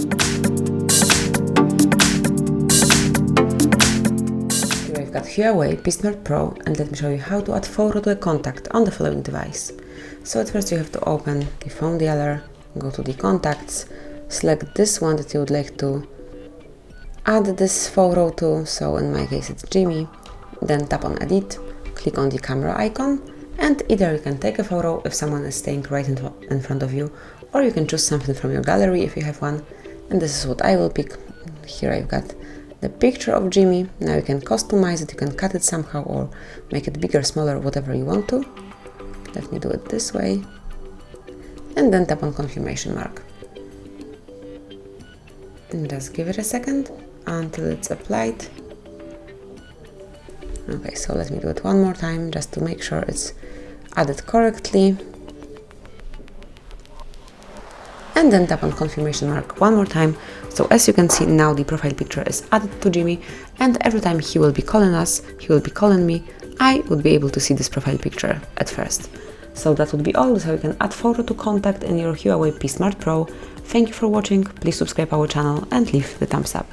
Here I've got HUAWEI P Smart Pro, and let me show you how to add photo to a contact on the following device. So at first you have to open the phone dialer, go to the contacts, select this one that you would like to add this photo to, so in my case it's Jimmy, then tap on edit, click on the camera icon, and either you can take a photo if someone is staying right in front of you, or you can choose something from your gallery if you have one, and this is what I will pick. Here I've got the picture of Jimmy. Now you can customize it, you can cut it somehow or make it bigger, smaller, whatever you want to. Let me do it this way, and then tap on confirmation mark. And just give it a second until it's applied. Okay, so let me do it one more time just to make sure it's added correctly. And then tap on confirmation mark one more time. So as you can see, now the profile picture is added to Jimmy, and every time he will be calling us, he will be calling me, I would be able to see this profile picture at first. So that would be all. That's how you can add photo to contact in your HUAWEI P Smart Pro. Thank you for watching, please subscribe our channel and leave the thumbs up.